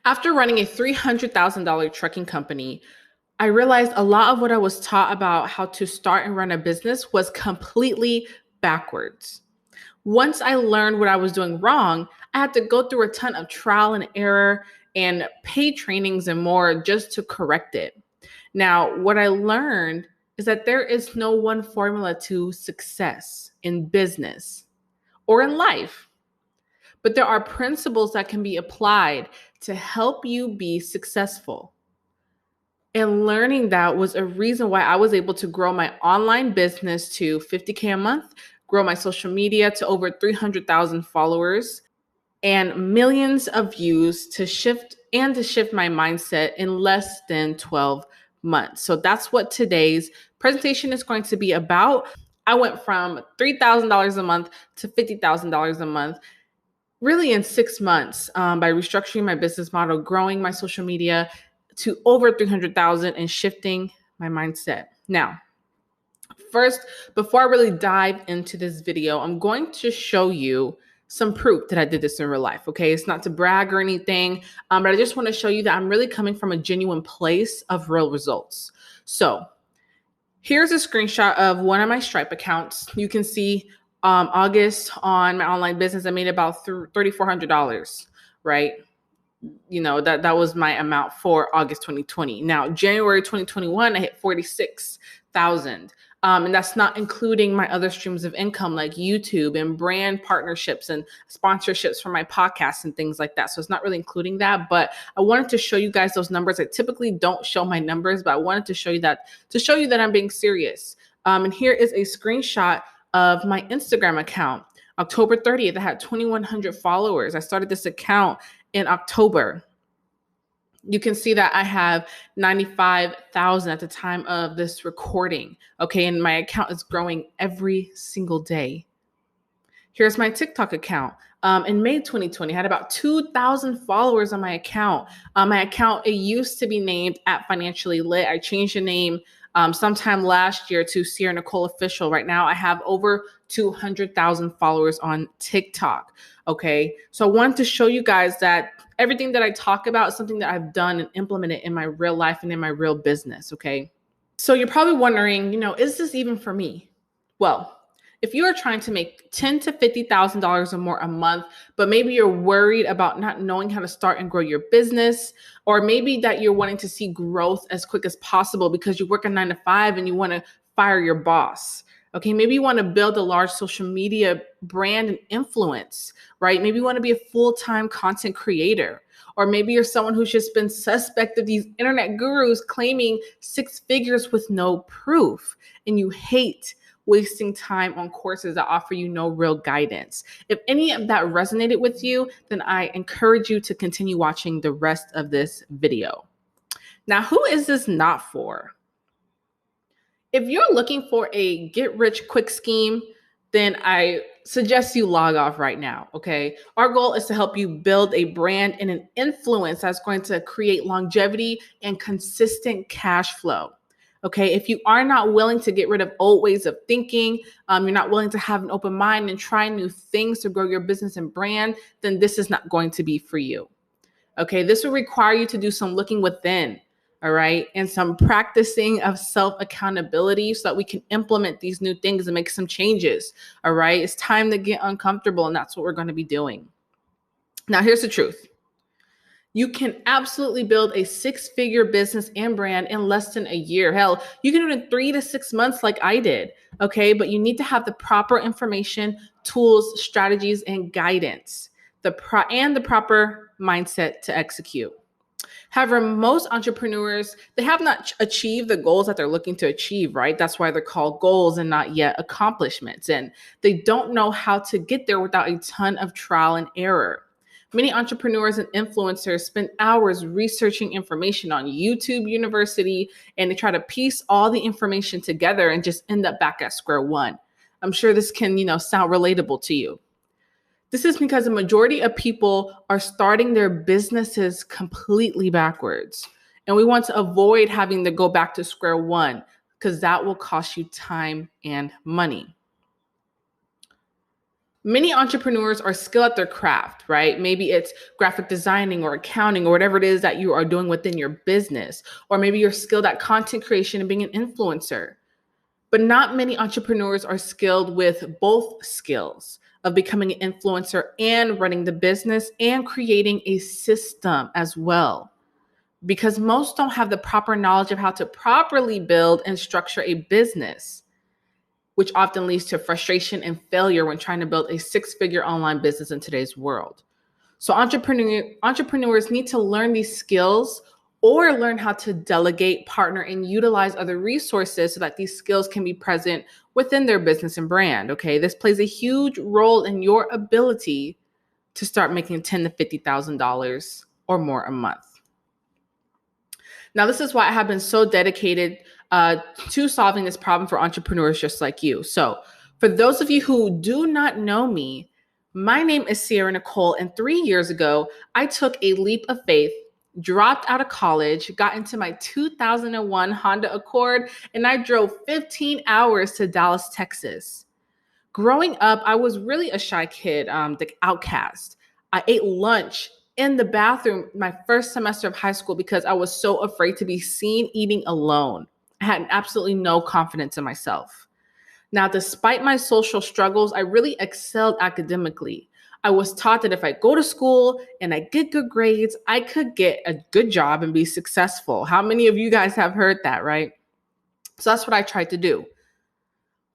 After running a $300,000 trucking company, I realized a lot of what I was taught about how to start and run a business was completely backwards. Once I learned what I was doing wrong, I had to go through a ton of trial and error and paid trainings and more just to correct it. Now, what I learned is that there is no one formula to success in business or in life, but there are principles that can be applied to help you be successful. And learning that was a reason why I was able to grow my online business to 50K a month, grow my social media to over 300,000 followers, and millions of views to shift my mindset in less than 12 months. So that's what today's presentation is going to be about. I went from $3,000 a month to $50,000 a month really in 6 months by restructuring my business model, growing my social media to over 300,000 and shifting my mindset. Now, first, before I really dive into this video, I'm going to show you some proof that I did this in real life. Okay, it's not to brag or anything, but I just want to show you that I'm really coming from a genuine place of real results. So here's a screenshot of one of my Stripe accounts. You can see August on my online business, I made about $3,400, right? You know, that was my amount for August 2020. Now, January 2021, I hit 46,000. And that's not including my other streams of income like YouTube and brand partnerships and sponsorships for my podcasts and things like that. So it's not really including that, but I wanted to show you guys those numbers. I typically don't show my numbers, but I wanted to show you that I'm being serious. And here is a screenshot of my Instagram account. October 30th, I had 2,100 followers. I started this account in October. You can see that I have 95,000 at the time of this recording. Okay, and my account is growing every single day. Here's my TikTok account. In May 2020, I had about 2,000 followers on my account. It used to be named @financially-lit. I changed the name sometime last year to Sierra Nicole Official. Right now, I have over 200,000 followers on TikTok. Okay, so I wanted to show you guys that everything that I talk about is something that I've done and implemented in my real life and in my real business. Okay, so you're probably wondering, is this even for me? Well, if you are trying to make $10,000 to $50,000 or more a month, but maybe you're worried about not knowing how to start and grow your business, or maybe that you're wanting to see growth as quick as possible because you work a 9 to 5 and you want to fire your boss. Okay, maybe you want to build a large social media brand and influence, right? Maybe you want to be a full-time content creator, or maybe you're someone who's just been suspect of these internet gurus claiming 6 figures with no proof, and you hate wasting time on courses that offer you no real guidance. If any of that resonated with you, then I encourage you to continue watching the rest of this video. Now, who is this not for? If you're looking for a get-rich-quick scheme, then I suggest you log off right now, okay? Our goal is to help you build a brand and an influence that's going to create longevity and consistent cash flow. Okay, if you are not willing to get rid of old ways of thinking, you're not willing to have an open mind and try new things to grow your business and brand, then this is not going to be for you. Okay, this will require you to do some looking within, all right, and some practicing of self-accountability so that we can implement these new things and make some changes, all right? It's time to get uncomfortable, and that's what we're going to be doing. Now, here's the truth. You can absolutely build a 6-figure business and brand in less than a year. Hell, you can do it in 3 to 6 months like I did, okay? But you need to have the proper information, tools, strategies, and guidance, the proper mindset to execute. However, most entrepreneurs, they have not achieved the goals that they're looking to achieve, right? That's why they're called goals and not yet accomplishments. And they don't know how to get there without a ton of trial and error. Many entrepreneurs and influencers spend hours researching information on YouTube University, and they try to piece all the information together and just end up back at square one. I'm sure this can, sound relatable to you. This is because the majority of people are starting their businesses completely backwards. And we want to avoid having to go back to square one because that will cost you time and money. Many entrepreneurs are skilled at their craft, right? Maybe it's graphic designing or accounting or whatever it is that you are doing within your business. Or maybe you're skilled at content creation and being an influencer. But not many entrepreneurs are skilled with both skills of becoming an influencer and running the business and creating a system as well. Because most don't have the proper knowledge of how to properly build and structure a business, which often leads to frustration and failure when trying to build a six-figure online business in today's world. So entrepreneurs need to learn these skills or learn how to delegate, partner, and utilize other resources so that these skills can be present within their business and brand. Okay, this plays a huge role in your ability to start making $10,000 to $50,000 or more a month. Now, this is why I have been so dedicated to solving this problem for entrepreneurs just like you. So for those of you who do not know me, my name is Nicole, and 3 years ago, I took a leap of faith, dropped out of college, got into my 2001 Honda Accord, and I drove 15 hours to Dallas, Texas. Growing up, I was really a shy kid, the outcast. I ate lunch in the bathroom my first semester of high school because I was so afraid to be seen eating alone. I had absolutely no confidence in myself. Now, despite my social struggles, I really excelled academically. I was taught that if I go to school and I get good grades, I could get a good job and be successful. How many of you guys have heard that, right? So that's what I tried to do.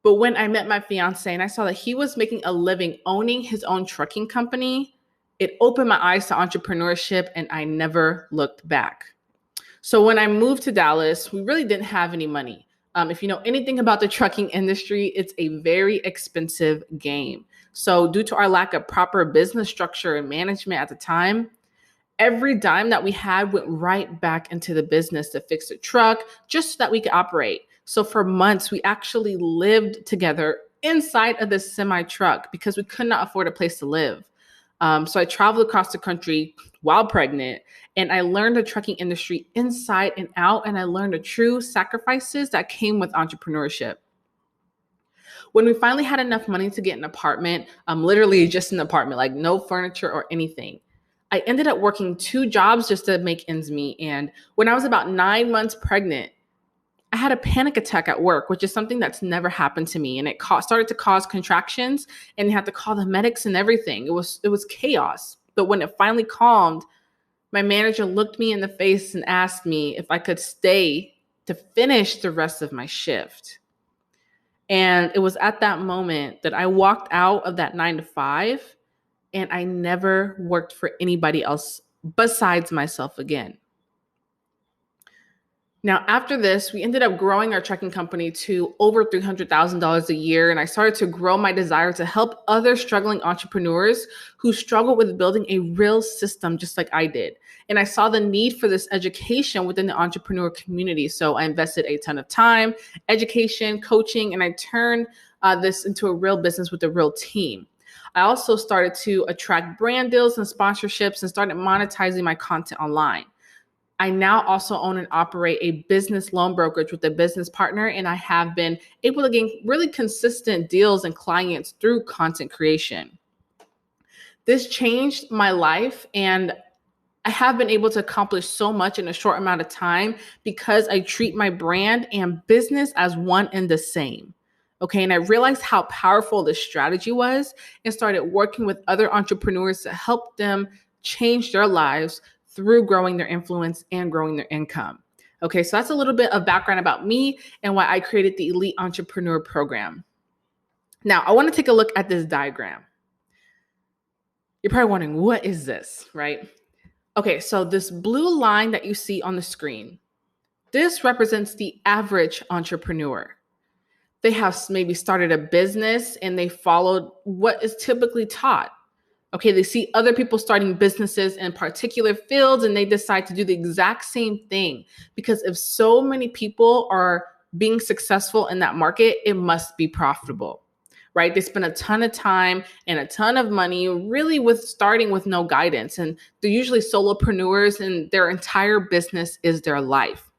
But when I met my fiance and I saw that he was making a living owning his own trucking company, it opened my eyes to entrepreneurship and I never looked back. So when I moved to Dallas, we really didn't have any money. If you know anything about the trucking industry, it's a very expensive game. So due to our lack of proper business structure and management at the time, every dime that we had went right back into the business to fix the truck just so that we could operate. So for months, we actually lived together inside of this semi truck because we could not afford a place to live. So I traveled across the country while pregnant, and I learned the trucking industry inside and out, and I learned the true sacrifices that came with entrepreneurship. When we finally had enough money to get an apartment, literally just an apartment, like no furniture or anything, I ended up working 2 jobs just to make ends meet. And when I was about 9 months pregnant, I had a panic attack at work, which is something that's never happened to me. And it started to cause contractions and they had to call the medics and everything. It was chaos. But when it finally calmed, my manager looked me in the face and asked me if I could stay to finish the rest of my shift. And it was at that moment that I walked out of that 9 to 5 and I never worked for anybody else besides myself again. Now, after this, we ended up growing our trucking company to over $300,000 a year. And I started to grow my desire to help other struggling entrepreneurs who struggle with building a real system just like I did. And I saw the need for this education within the entrepreneur community. So I invested a ton of time, education, coaching, and I turned this into a real business with a real team. I also started to attract brand deals and sponsorships and started monetizing my content online. I now also own and operate a business loan brokerage with a business partner, and I have been able to gain really consistent deals and clients through content creation. This changed my life, and I have been able to accomplish so much in a short amount of time because I treat my brand and business as one and the same. Okay, and I realized how powerful this strategy was and started working with other entrepreneurs to help them change their lives through growing their influence and growing their income. Okay, so that's a little bit of background about me and why I created the Elite Entrepreneur Program. Now, I want to take a look at this diagram. You're probably wondering, what is this, right? Okay, so this blue line that you see on the screen, this represents the average entrepreneur. They have maybe started a business and they followed what is typically taught. Okay, they see other people starting businesses in particular fields and they decide to do the exact same thing because if so many people are being successful in that market, it must be profitable, right? They spend a ton of time and a ton of money really with starting with no guidance. And they're usually solopreneurs and their entire business is their life.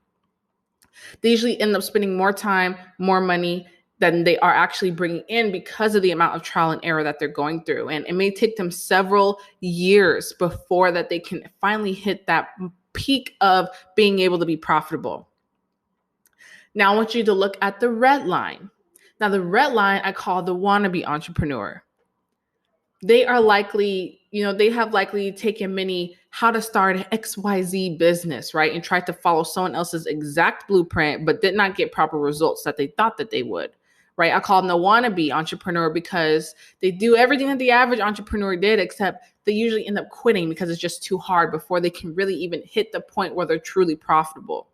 They usually end up spending more time, more money than they are actually bringing in because of the amount of trial and error that they're going through. And it may take them several years before that they can finally hit that peak of being able to be profitable. Now I want you to look at the red line. Now the red line I call the wannabe entrepreneur. They are likely, they have likely taken many how to start an XYZ business, right? And tried to follow someone else's exact blueprint, but did not get proper results that they thought that they would, right? I call them the wannabe entrepreneur because they do everything that the average entrepreneur did, except they usually end up quitting because it's just too hard before they can really even hit the point where they're truly profitable.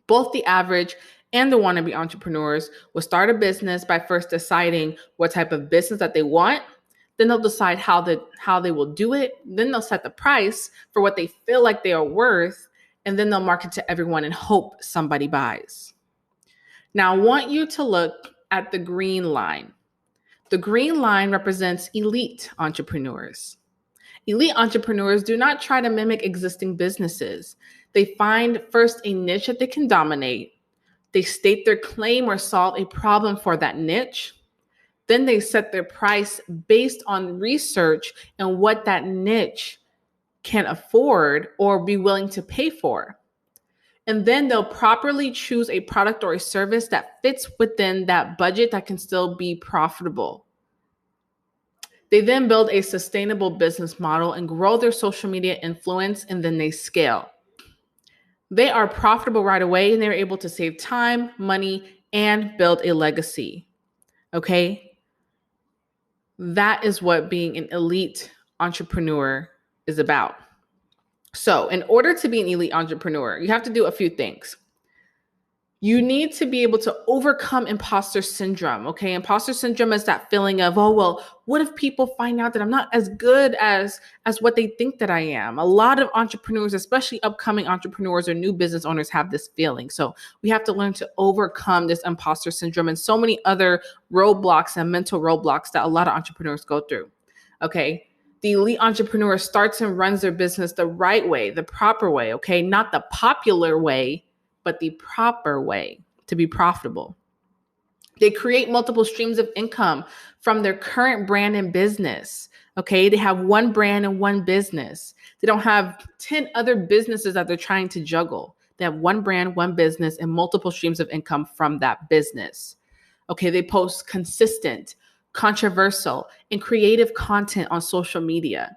Both the average and the wannabe entrepreneurs will start a business by first deciding what type of business that they want. Then they'll decide how they will do it. Then they'll set the price for what they feel like they are worth. And then they'll market to everyone and hope somebody buys. Now, I want you to look at the green line. The green line represents elite entrepreneurs. Elite entrepreneurs do not try to mimic existing businesses. They find first a niche that they can dominate. They state their claim or solve a problem for that niche. Then they set their price based on research and what that niche can afford or be willing to pay for. And then they'll properly choose a product or a service that fits within that budget that can still be profitable. They then build a sustainable business model and grow their social media influence, and then they scale. They are profitable right away, and they're able to save time, money, and build a legacy. Okay? That is what being an elite entrepreneur is about. So, in order to be an elite entrepreneur, you have to do a few things. You need to be able to overcome imposter syndrome, okay? Imposter syndrome is that feeling of, oh, well, what if people find out that I'm not as good as what they think that I am? A lot of entrepreneurs, especially upcoming entrepreneurs or new business owners, have this feeling. So we have to learn to overcome this imposter syndrome and so many other roadblocks and mental roadblocks that a lot of entrepreneurs go through, okay? The elite entrepreneur starts and runs their business the right way, the proper way, okay? Not the popular way, but the proper way to be profitable. They create multiple streams of income from their current brand and business. Okay, they have one brand and one business. They don't have 10 other businesses that they're trying to juggle. They have one brand, one business, and multiple streams of income from that business. Okay, they post consistent, controversial, and creative content on social media.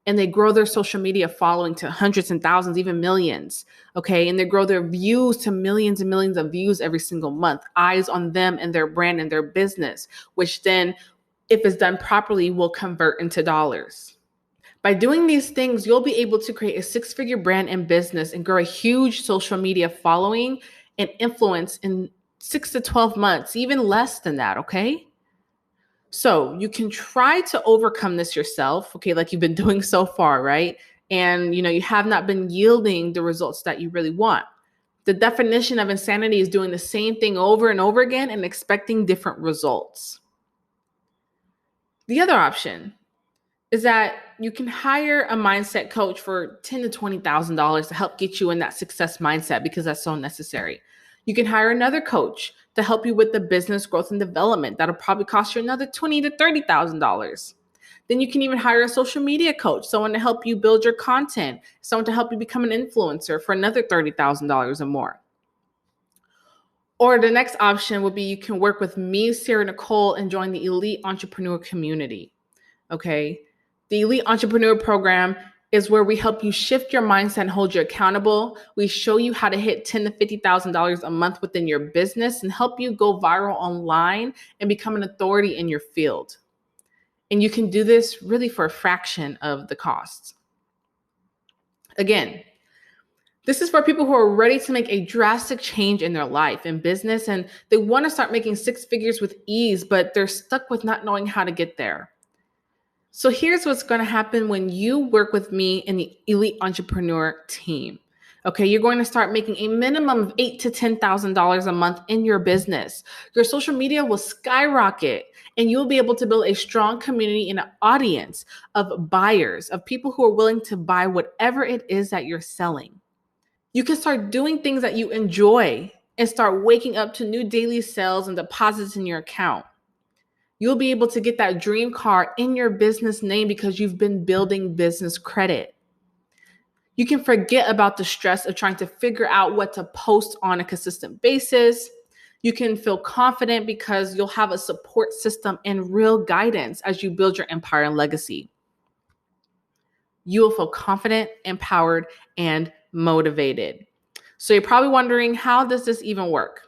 And they grow their social media following to hundreds and thousands, even millions, okay? And they grow their views to millions and millions of views every single month, eyes on them and their brand and their business, which then, if it's done properly, will convert into dollars. By doing these things, you'll be able to create a six-figure brand and business and grow a huge social media following and influence in 6 to 12 months, even less than that, okay? So you can try to overcome this yourself, okay, like you've been doing so far, right? And you have not been yielding the results that you really want. The definition of insanity is doing the same thing over and over again and expecting different results. The other option is that you can hire a mindset coach for $10,000 to $20,000 to help get you in that success mindset because that's so necessary. You can hire another coach to help you with the business growth and development. That'll probably cost you another $20,000 to $30,000. Then you can even hire a social media coach, someone to help you build your content, someone to help you become an influencer for another $30,000 or more. Or the next option would be you can work with me, Sarah Nicole, and join the Elite Entrepreneur community. Okay. The Elite Entrepreneur Program is where we help you shift your mindset and hold you accountable. We show you how to hit $10,000 to $50,000 a month within your business and help you go viral online and become an authority in your field. And you can do this really for a fraction of the cost. Again, this is for people who are ready to make a drastic change in their life and business, and they want to start making six figures with ease, but they're stuck with not knowing how to get there. So here's what's going to happen when you work with me in the Elite Entrepreneur team. Okay, you're going to start making a minimum of $8,000 to $10,000 a month in your business. Your social media will skyrocket, and you'll be able to build a strong community and an audience of buyers, of people who are willing to buy whatever it is that you're selling. You can start doing things that you enjoy and start waking up to new daily sales and deposits in your account. You'll be able to get that dream car in your business name because you've been building business credit. You can forget about the stress of trying to figure out what to post on a consistent basis. You can feel confident because you'll have a support system and real guidance as you build your empire and legacy. You will feel confident, empowered, and motivated. So you're probably wondering, how does this even work?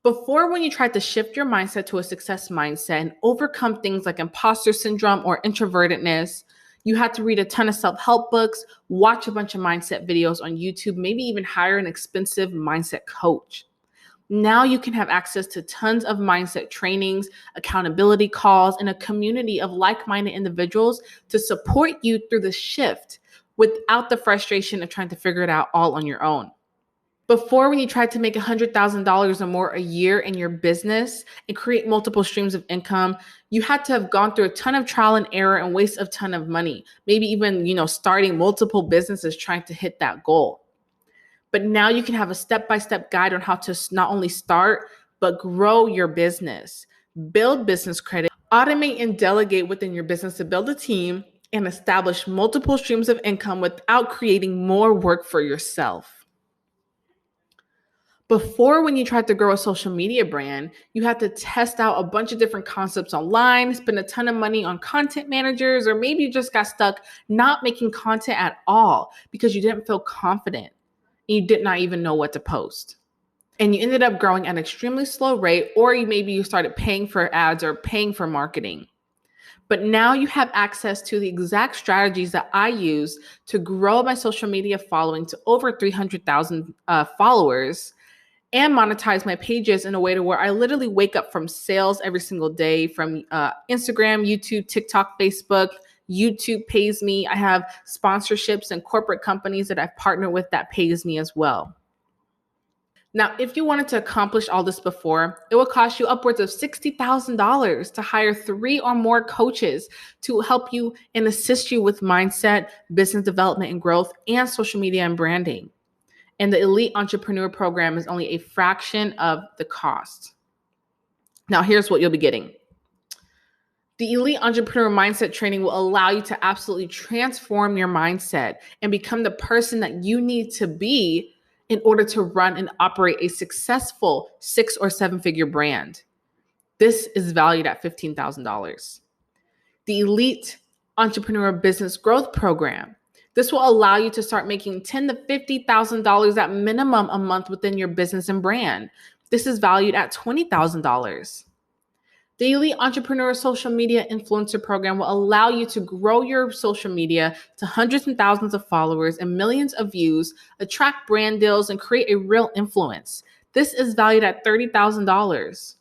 Before, when you tried to shift your mindset to a success mindset and overcome things like imposter syndrome or introvertedness, you had to read a ton of self-help books, watch a bunch of mindset videos on YouTube, maybe even hire an expensive mindset coach. Now you can have access to tons of mindset trainings, accountability calls, and a community of like-minded individuals to support you through the shift without the frustration of trying to figure it out all on your own. Before, when you tried to make $100,000 or more a year in your business and create multiple streams of income, you had to have gone through a ton of trial and error and waste a ton of money, maybe even, starting multiple businesses trying to hit that goal. But now you can have a step-by-step guide on how to not only start, but grow your business, build business credit, automate and delegate within your business to build a team, and establish multiple streams of income without creating more work for yourself. Before, when you tried to grow a social media brand, you had to test out a bunch of different concepts online, spend a ton of money on content managers, or maybe you just got stuck not making content at all because you didn't feel confident and you did not even know what to post. And you ended up growing at an extremely slow rate, or maybe you started paying for ads or paying for marketing. But now you have access to the exact strategies that I use to grow my social media following to over 300,000 followers and monetize my pages in a way to where I literally wake up from sales every single day from Instagram, YouTube, TikTok, Facebook. YouTube pays me. I have sponsorships and corporate companies that I've partnered with that pays me as well. Now, if you wanted to accomplish all this before, it would cost you upwards of $60,000 to hire 3 or more coaches to help you and assist you with mindset, business development and growth, and social media and branding. And the Elite Entrepreneur Program is only a fraction of the cost. Now, here's what you'll be getting. The Elite Entrepreneur Mindset Training will allow you to absolutely transform your mindset and become the person that you need to be in order to run and operate a successful 6 or 7-figure brand. This is valued at $15,000. The Elite Entrepreneur Business Growth Program. This will allow you to start making $10,000 to $50,000 at minimum a month within your business and brand. This is valued at $20,000. The Elite Entrepreneur Social Media Influencer Program will allow you to grow your social media to hundreds and thousands of followers and millions of views, attract brand deals, and create a real influence. This is valued at $30,000.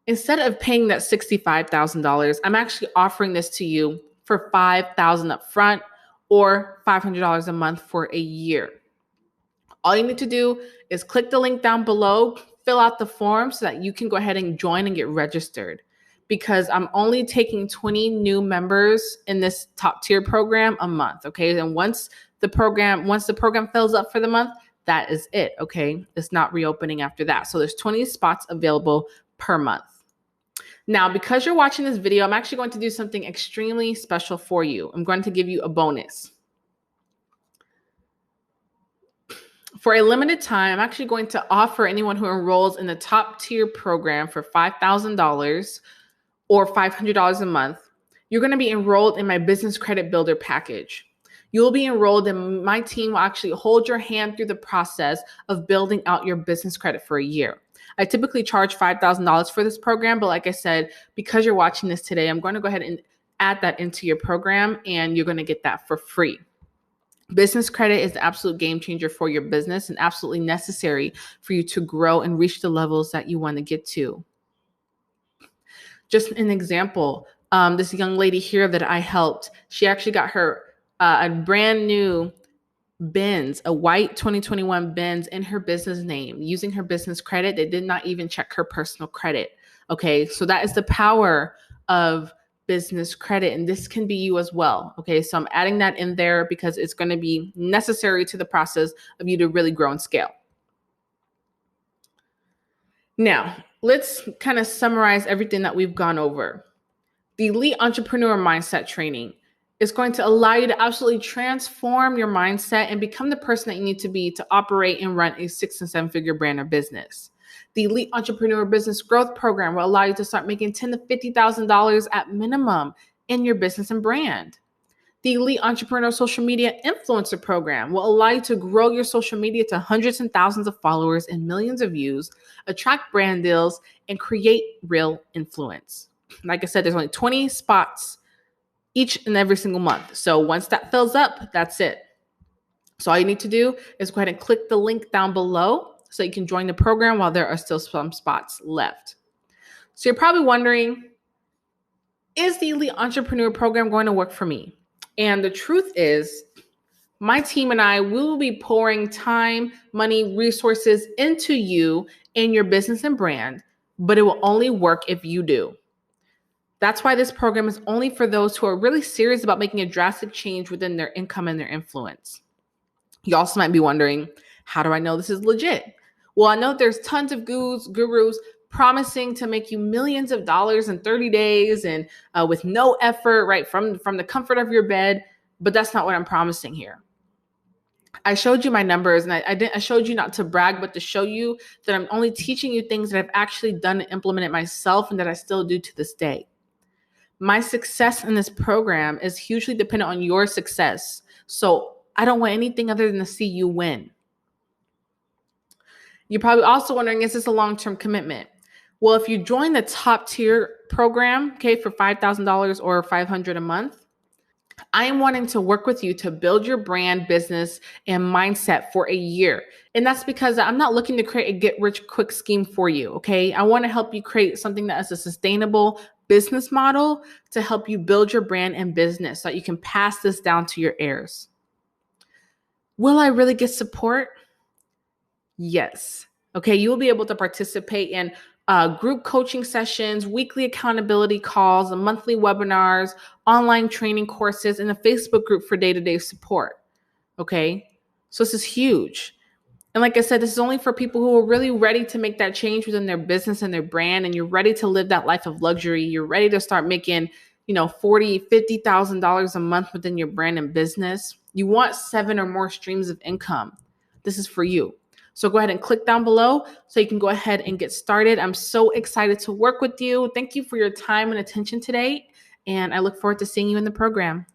Instead of paying that $65,000, I'm actually offering this to you for $5,000 up front or $500 a month for a year. All you need to do is click the link down below, fill out the form so that you can go ahead and join and get registered, because I'm only taking 20 new members in this top tier program a month. Okay. And once the program fills up for the month, that is it. Okay. It's not reopening after that. So there's 20 spots available per month. Now, because you're watching this video, I'm actually going to do something extremely special for you. I'm going to give you a bonus. For a limited time, I'm actually going to offer anyone who enrolls in the top tier program for $5,000 or $500 a month. You're going to be enrolled in my Business Credit Builder package. You'll be enrolled and my team will actually hold your hand through the process of building out your business credit for a year. I typically charge $5,000 for this program, but like I said, because you're watching this today, I'm going to go ahead and add that into your program and you're going to get that for free. Business credit is the absolute game changer for your business and absolutely necessary for you to grow and reach the levels that you want to get to. Just an example, this young lady here that I helped, she actually got her a brand new Benz, a white 2021 Benz in her business name using her business credit. They did not even check her personal credit. Okay, so that is the power of business credit, and this can be you as well. Okay, so I'm adding that in there because it's going to be necessary to the process of you to really grow and scale. Now, let's kind of summarize everything that we've gone over. The Elite Entrepreneur Mindset Training is going to allow you to absolutely transform your mindset and become the person that you need to be to operate and run a 6 and 7 figure brand or business. The Elite Entrepreneur Business Growth Program will allow you to start making $10,000 to $50,000 at minimum in your business and brand. The Elite Entrepreneur Social Media Influencer Program will allow you to grow your social media to hundreds and thousands of followers and millions of views, attract brand deals, and create real influence. Like I said, there's only 20 spots each and every single month. So once that fills up, that's it. So all you need to do is go ahead and click the link down below so you can join the program while there are still some spots left. So you're probably wondering, is the Elite Entrepreneur Program going to work for me? And the truth is, my team and I will be pouring time, money, resources into you and your business and brand, but it will only work if you do. That's why this program is only for those who are really serious about making a drastic change within their income and their influence. You also might be wondering, how do I know this is legit? Well, I know there's tons of gurus promising to make you millions of dollars in 30 days and with no effort, right, from the comfort of your bed, but that's not what I'm promising here. I showed you my numbers, and I showed you not to brag, but to show you that I'm only teaching you things that I've actually done and implemented myself and that I still do to this day. My success in this program is hugely dependent on your success. So I don't want anything other than to see you win. You're probably also wondering, is this a long-term commitment? Well, if you join the top tier program, okay, for $5,000 or $500 a month, I am wanting to work with you to build your brand, business, and mindset for a year. And that's because I'm not looking to create a get-rich-quick scheme for you, okay? I want to help you create something that is a sustainable business model to help you build your brand and business so that you can pass this down to your heirs. Will I really get support? Yes. Okay, you will be able to participate in group coaching sessions, weekly accountability calls, monthly webinars, online training courses, and a Facebook group for day-to-day support. Okay, so this is huge. And like I said, this is only for people who are really ready to make that change within their business and their brand, and you're ready to live that life of luxury. You're ready to start making, $40,000, $50,000 a month within your brand and business. You want 7 or more streams of income. This is for you. So go ahead and click down below so you can go ahead and get started. I'm so excited to work with you. Thank you for your time and attention today, and I look forward to seeing you in the program.